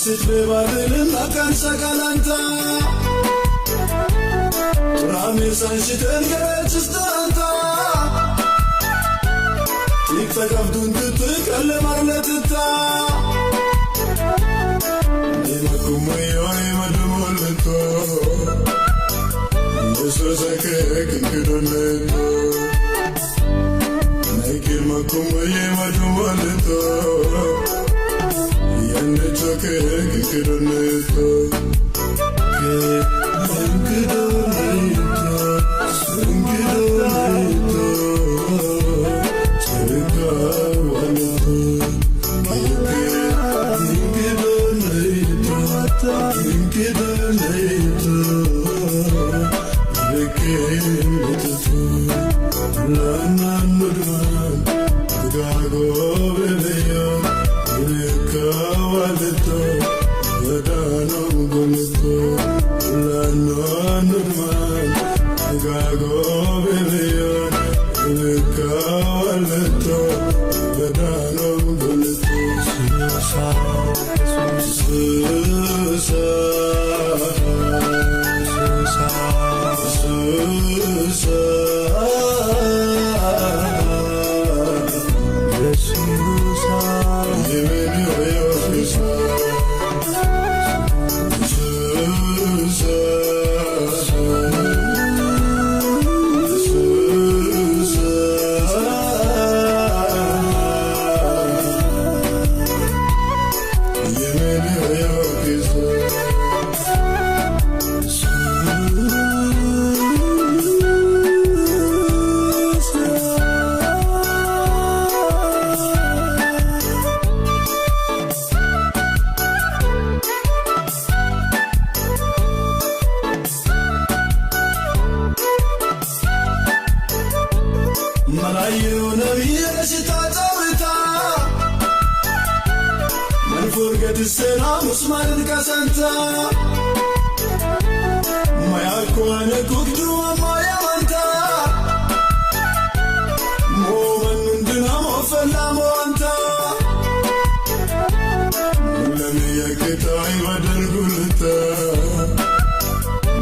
Sitbebadelin akan sakalanta Rami sanshiten gerechistanta Tikta kabdun tutuk alle marletita Nimakumayo imadumolito Nesosake kinkidoneto Naikil makumayo imadumolito And it's okay, get on it, Forget the selam Usman kasanta Maya kwane kukdu maya manta Mo manundina mo fella mo anta Mulami yakita ibadan gulta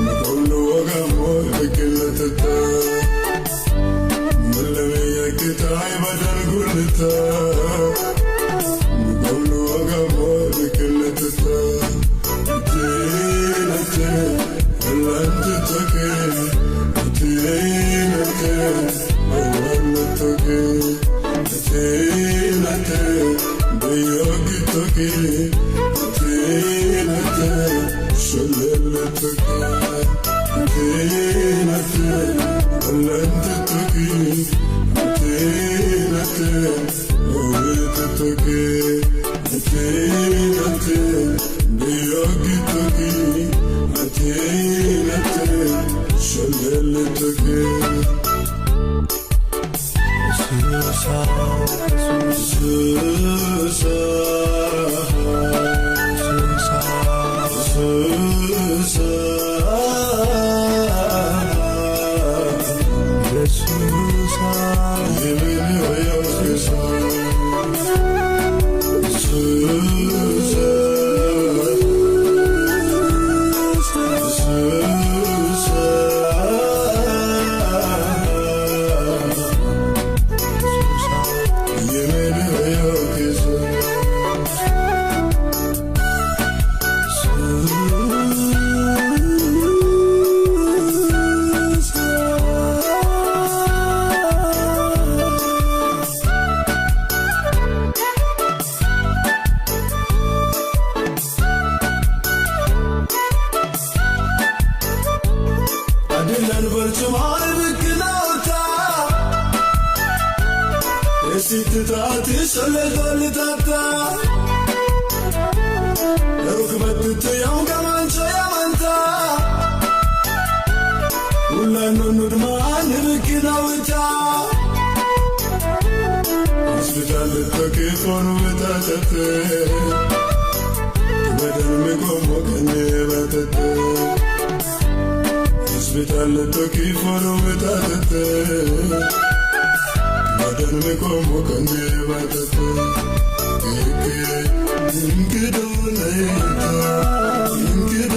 Mkullu waga mo bikilatata Mulami yakita ibadan gulta ስትታት ሰለልታታ ሩክበት ያው ከማንቻ ያማንታ ሁላኑ ኑድማን ብክናውታ ሆስፒታል ተከፈኑ በታተተ በደም ቆሞ ከነበተተ ሆስፒታል ተከፈኑ በታተተ በደም ቆሞ ከነበተተ እንግዶ ለይታ እንግዶ